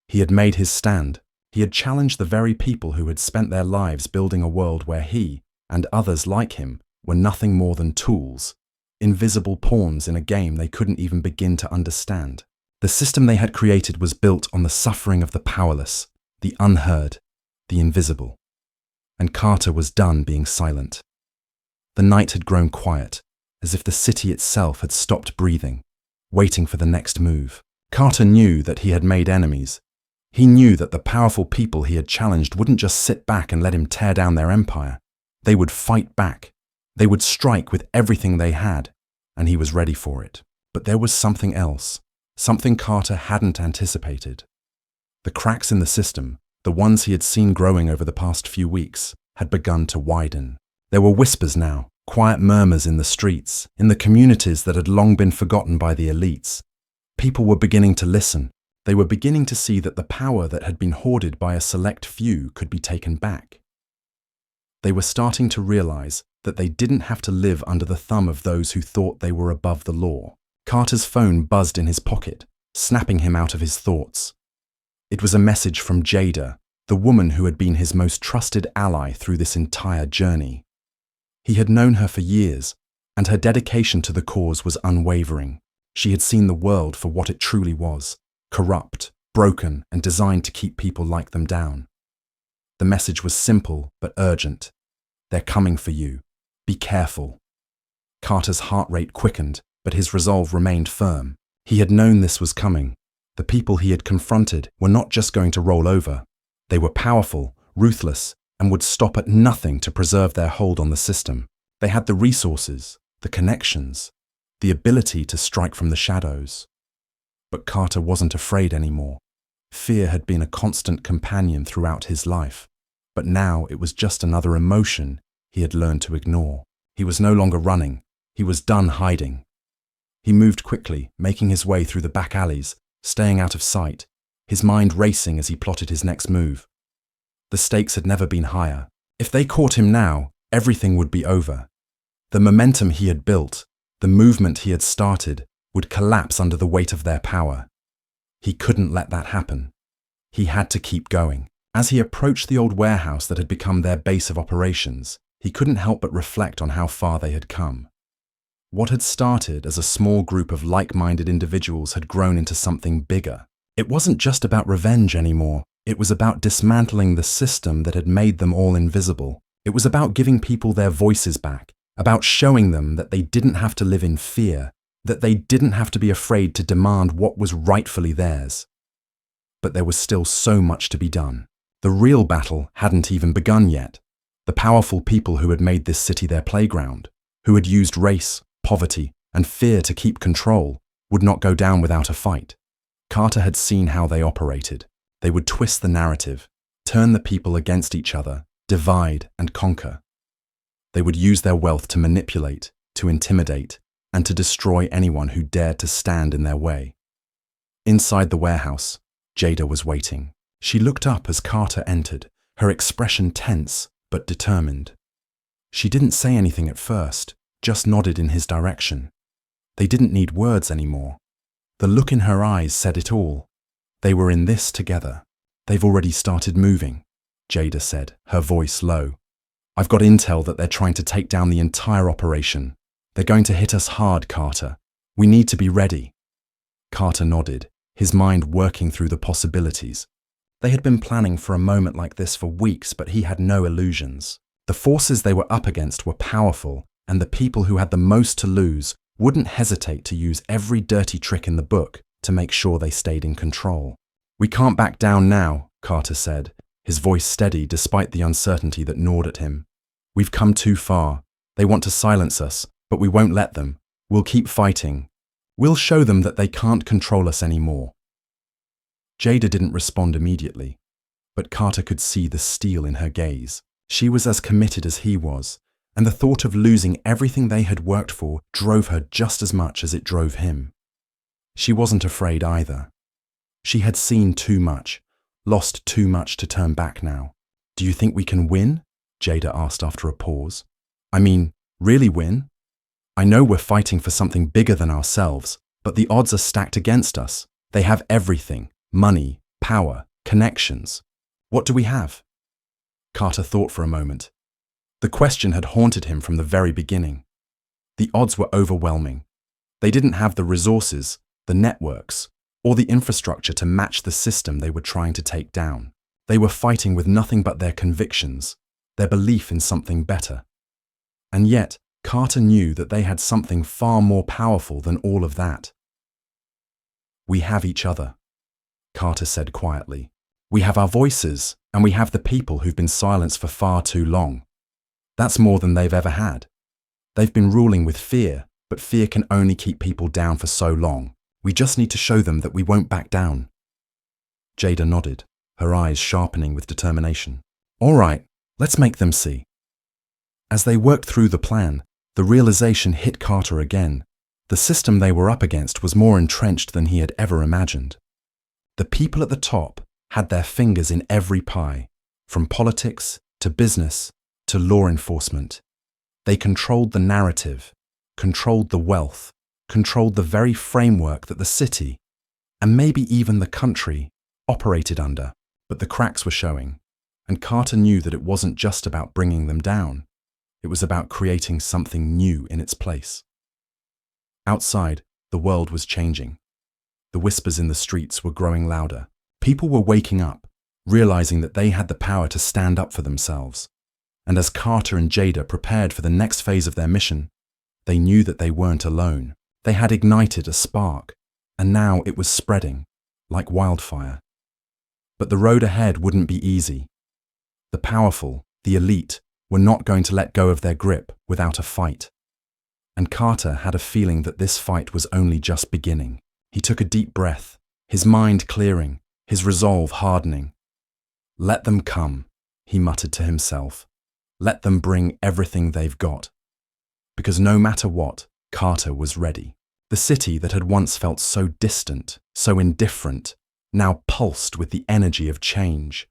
He had made his stand. He had challenged the very people who had spent their lives building a world where he, and others like him, were nothing more than tools, invisible pawns in a game they couldn't even begin to understand. The system they had created was built on the suffering of the powerless, the unheard, the invisible. And Carter was done being silent. The night had grown quiet, as if the city itself had stopped breathing, waiting for the next move. Carter knew that he had made enemies. He knew that the powerful people he had challenged wouldn't just sit back and let him tear down their empire. They would fight back. They would strike with everything they had, and he was ready for it. But there was something else, something Carter hadn't anticipated. The cracks in the system, the ones he had seen growing over the past few weeks, had begun to widen. There were whispers now, quiet murmurs in the streets, in the communities that had long been forgotten by the elites. People were beginning to listen. They were beginning to see that the power that had been hoarded by a select few could be taken back. They were starting to realize that they didn't have to live under the thumb of those who thought they were above the law. Carter's phone buzzed in his pocket, snapping him out of his thoughts. It was a message from Jada, the woman who had been his most trusted ally through this entire journey. He had known her for years, and her dedication to the cause was unwavering. She had seen the world for what it truly was, corrupt, broken, and designed to keep people like them down. The message was simple but urgent. They're coming for you. Be careful. Carter's heart rate quickened, but his resolve remained firm. He had known this was coming. The people he had confronted were not just going to roll over. They were powerful, ruthless, and would stop at nothing to preserve their hold on the system. They had the resources, the connections, the ability to strike from the shadows. But Carter wasn't afraid anymore. Fear had been a constant companion throughout his life, but now it was just another emotion he had learned to ignore. He was no longer running. He was done hiding. He moved quickly, making his way through the back alleys, staying out of sight, his mind racing as he plotted his next move. The stakes had never been higher. If they caught him now, everything would be over. The momentum he had built, the movement he had started, would collapse under the weight of their power. He couldn't let that happen. He had to keep going. As he approached the old warehouse that had become their base of operations, he couldn't help but reflect on how far they had come. What had started as a small group of like-minded individuals had grown into something bigger. It wasn't just about revenge anymore. It was about dismantling the system that had made them all invisible. It was about giving people their voices back, about showing them that they didn't have to live in fear, that they didn't have to be afraid to demand what was rightfully theirs. But there was still so much to be done. The real battle hadn't even begun yet. The powerful people who had made this city their playground, who had used race, poverty, and fear to keep control, would not go down without a fight. Carter had seen how they operated. They would twist the narrative, turn the people against each other, divide and conquer. They would use their wealth to manipulate, to intimidate, and to destroy anyone who dared to stand in their way. Inside the warehouse, Jada was waiting. She looked up as Carter entered, her expression tense but determined. She didn't say anything at first, just nodded in his direction. They didn't need words anymore. The look in her eyes said it all. They were in this together. They've already started moving, Jada said, her voice low. I've got intel that they're trying to take down the entire operation. They're going to hit us hard, Carter. We need to be ready. Carter nodded, his mind working through the possibilities. They had been planning for a moment like this for weeks, but he had no illusions. The forces they were up against were powerful, and the people who had the most to lose wouldn't hesitate to use every dirty trick in the book to make sure they stayed in control. We can't back down now, Carter said, his voice steady despite the uncertainty that gnawed at him. We've come too far. They want to silence us, but we won't let them. We'll keep fighting. We'll show them that they can't control us anymore. Jada didn't respond immediately, but Carter could see the steel in her gaze. She was as committed as he was, and the thought of losing everything they had worked for drove her just as much as it drove him. She wasn't afraid either. She had seen too much, lost too much to turn back now. Do you think we can win? Jada asked after a pause. I mean, really win? I know we're fighting for something bigger than ourselves, but the odds are stacked against us. They have everything, money, power, connections. What do we have? Carter thought for a moment. The question had haunted him from the very beginning. The odds were overwhelming. They didn't have the resources, the networks, or the infrastructure to match the system they were trying to take down. They were fighting with nothing but their convictions, their belief in something better. And yet, Carter knew that they had something far more powerful than all of that. We have each other, Carter said quietly. We have our voices, and we have the people who've been silenced for far too long. That's more than they've ever had. They've been ruling with fear, but fear can only keep people down for so long. We just need to show them that we won't back down. Jada nodded, her eyes sharpening with determination. All right, let's make them see. As they worked through the plan, the realization hit Carter again. The system they were up against was more entrenched than he had ever imagined. The people at the top had their fingers in every pie, from politics to business to law enforcement. They controlled the narrative, controlled the wealth, controlled the very framework that the city, and maybe even the country, operated under. But the cracks were showing, and Carter knew that it wasn't just about bringing them down. It was about creating something new in its place. Outside, the world was changing. The whispers in the streets were growing louder. People were waking up, realizing that they had the power to stand up for themselves. And as Carter and Jada prepared for the next phase of their mission, they knew that they weren't alone. They had ignited a spark, and now it was spreading, like wildfire. But the road ahead wouldn't be easy. The powerful, the elite, were not going to let go of their grip without a fight. And Carter had a feeling that this fight was only just beginning. He took a deep breath, his mind clearing, his resolve hardening. Let them come, he muttered to himself. Let them bring everything they've got. Because no matter what, Carter was ready. The city that had once felt so distant, so indifferent, now pulsed with the energy of change.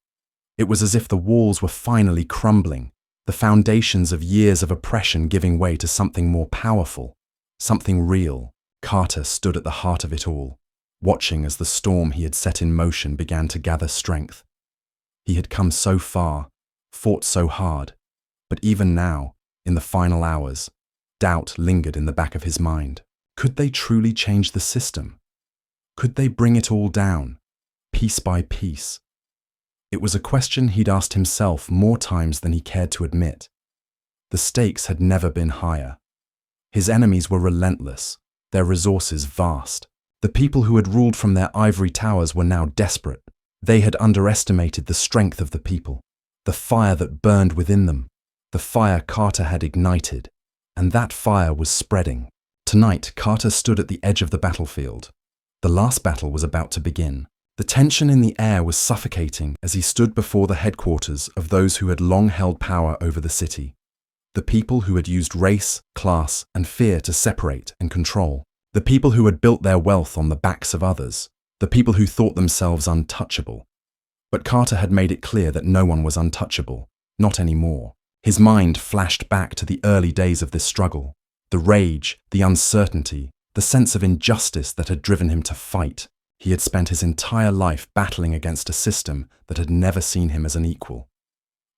It was as if the walls were finally crumbling, the foundations of years of oppression giving way to something more powerful, something real. Carter stood at the heart of it all, watching as the storm he had set in motion began to gather strength. He had come so far, fought so hard, but even now, in the final hours, doubt lingered in the back of his mind. Could they truly change the system? Could they bring it all down, piece by piece? It was a question he'd asked himself more times than he cared to admit. The The stakes had never been higher. His enemies were relentless, their resources vast. The people who had ruled from their ivory towers were now desperate. They had underestimated the strength of the people, the fire that burned within them, the fire Carter had ignited, and that fire was spreading. Tonight, Carter stood at the edge of the battlefield. The last battle was about to begin. The tension in the air was suffocating as he stood before the headquarters of those who had long held power over the city. The people who had used race, class, and fear to separate and control. The people who had built their wealth on the backs of others. The people who thought themselves untouchable. But Carter had made it clear that no one was untouchable, not anymore. His mind flashed back to the early days of this struggle. The rage, the uncertainty, the sense of injustice that had driven him to fight. He had spent his entire life battling against a system that had never seen him as an equal,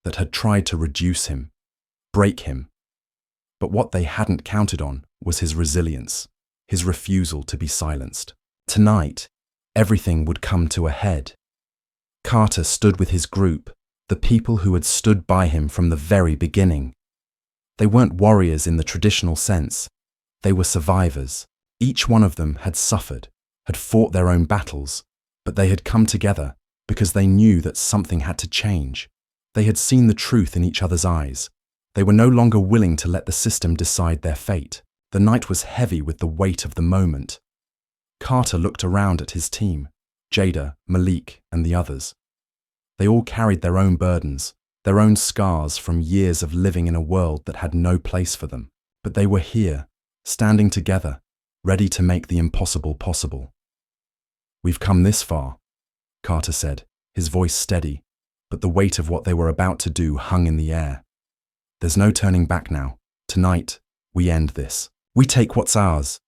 that had tried to reduce him, break him. But what they hadn't counted on was his resilience, his refusal to be silenced. Tonight, everything would come to a head. Carter stood with his group, the people who had stood by him from the very beginning. They weren't warriors in the traditional sense. They were survivors. Each one of them had suffered, had fought their own battles, but they had come together because they knew that something had to change. They had seen the truth in each other's eyes. They were no longer willing to let the system decide their fate. The night was heavy with the weight of the moment. Carter looked around at his team, Jada, Malik, and the others. They all carried their own burdens, their own scars from years of living in a world that had no place for them. But they were here, standing together, ready to make the impossible possible. "We've come this far," Carter said, his voice steady, but the weight of what they were about to do hung in the air. "There's no turning back now. Tonight, we end this. We take what's ours."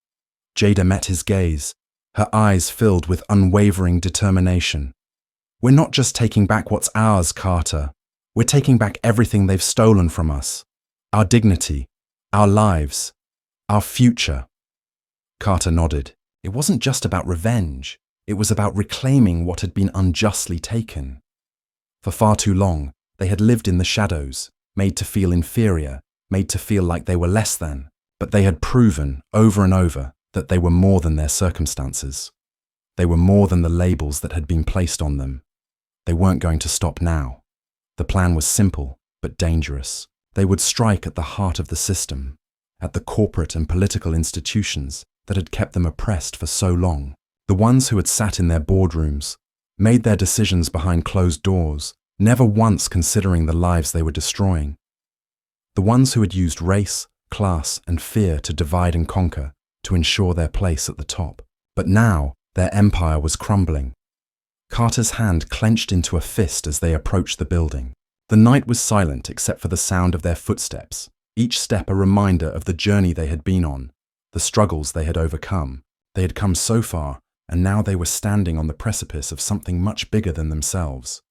Jada met his gaze, her eyes filled with unwavering determination. "We're not just taking back what's ours, Carter. We're taking back everything they've stolen from us. Our dignity, our lives, our future." Carter nodded. It wasn't just about revenge. It was about reclaiming what had been unjustly taken. For far too long, they had lived in the shadows, made to feel inferior, made to feel like they were less than. But they had proven, over and over, that they were more than their circumstances. They were more than the labels that had been placed on them. They weren't going to stop now. The plan was simple, but dangerous. They would strike at the heart of the system, at the corporate and political institutions that had kept them oppressed for so long. The ones who had sat in their boardrooms, made their decisions behind closed doors, never once considering the lives they were destroying. The ones who had used race, class, and fear to divide and conquer, to ensure their place at the top. But now, their empire was crumbling. Carter's hand clenched into a fist as they approached the building. The night was silent except for the sound of their footsteps, each step a reminder of the journey they had been on, the struggles they had overcome. They had come so far, and now they were standing on the precipice of something much bigger than themselves.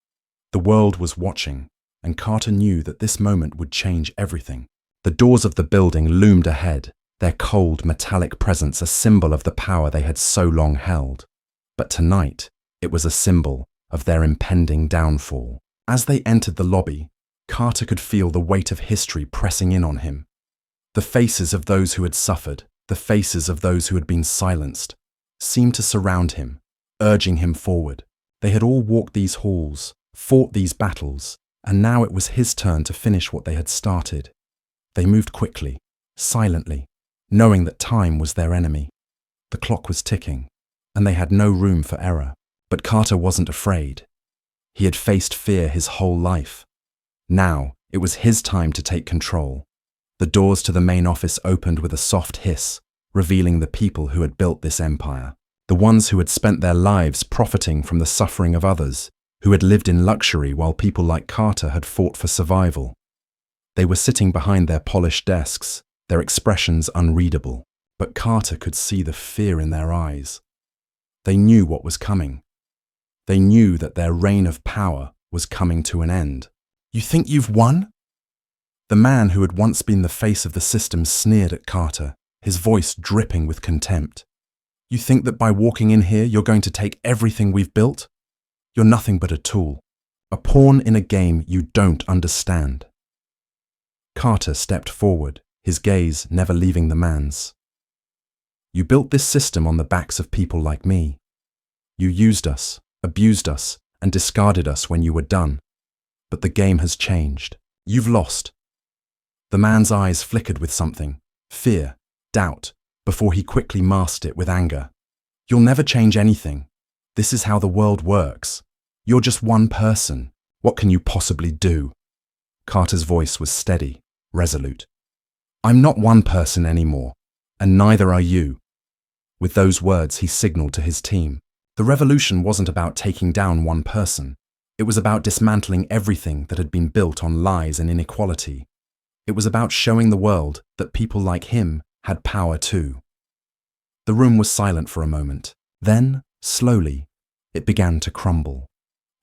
The world was watching, and Carter knew that this moment would change everything. The doors of the building loomed ahead, their cold, metallic presence a symbol of the power they had so long held. But tonight, it was a symbol of their impending downfall. As they entered the lobby, Carter could feel the weight of history pressing in on him. The faces of those who had suffered, the faces of those who had been silenced, seemed to surround him, urging him forward. They had all walked these halls, fought these battles, and now it was his turn to finish what they had started. They moved quickly, silently, knowing that time was their enemy. The clock was ticking, and they had no room for error. But Carter wasn't afraid. He had faced fear his whole life. Now, it was his time to take control. The doors to the main office opened with a soft hiss, revealing the people who had built this empire. The ones who had spent their lives profiting from the suffering of others, who had lived in luxury while people like Carter had fought for survival. They were sitting behind their polished desks, their expressions unreadable, but Carter could see the fear in their eyes. They knew what was coming. They knew that their reign of power was coming to an end. "You think you've won?" The man who had once been the face of the system sneered at Carter, his voice dripping with contempt. "You think that by walking in here you're going to take everything we've built? You're nothing but a tool, a pawn in a game you don't understand." Carter stepped forward, his gaze never leaving the man's. You built this system on the backs of people like me. You used us, abused us, and discarded us when you were done. But the game has changed. You've lost. The man's eyes flickered with something, fear, doubt, before he quickly masked it with anger. You'll never change anything. This is how the world works. You're just one person. What can you possibly do? Carter's voice was steady, resolute. I'm not one person anymore, and neither are you. With those words, he signaled to his team. The revolution wasn't about taking down one person. It was about dismantling everything that had been built on lies and inequality. It was about showing the world that people like him had power too. The room was silent for a moment. Then, slowly, it began to crumble.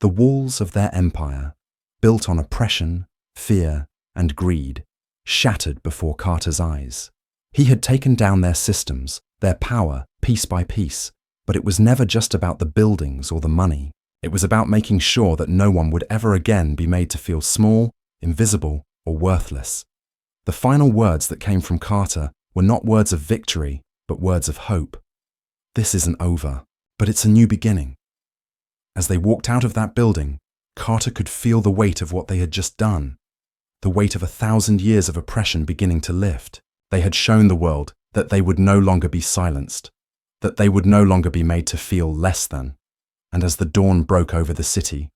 The walls of their empire, built on oppression, fear, and greed, shattered before Carter's eyes. He had taken down their systems, their power, piece by piece, but it was never just about the buildings or the money. It was about making sure that no one would ever again be made to feel small, invisible, or worthless. The final words that came from Carter were not words of victory, but words of hope. This isn't over, but it's a new beginning. As they walked out of that building, Carter could feel the weight of what they had just done. The weight of 1,000 years of oppression beginning to lift. They had shown the world that they would no longer be silenced, that they would no longer be made to feel less than. And as the dawn broke over the city,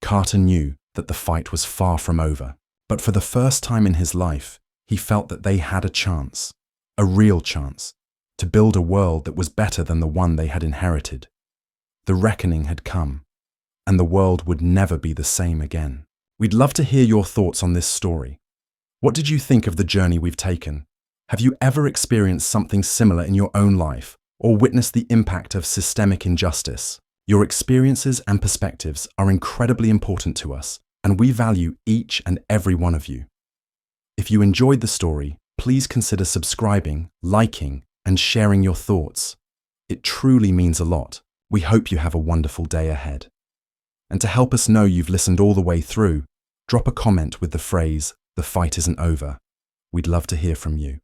Carter knew that the fight was far from over. But for the first time in his life, he felt that they had a chance, a real chance, to build a world that was better than the one they had inherited. The reckoning had come, and the world would never be the same again. We'd love to hear your thoughts on this story. What did you think of the journey we've taken? Have you ever experienced something similar in your own life, or witnessed the impact of systemic injustice? Your experiences and perspectives are incredibly important to us, and we value each and every one of you. If you enjoyed the story, please consider subscribing, liking, and sharing your thoughts. It truly means a lot. We hope you have a wonderful day ahead. And to help us know you've listened all the way through, drop a comment with the phrase, "The fight isn't over." We'd love to hear from you.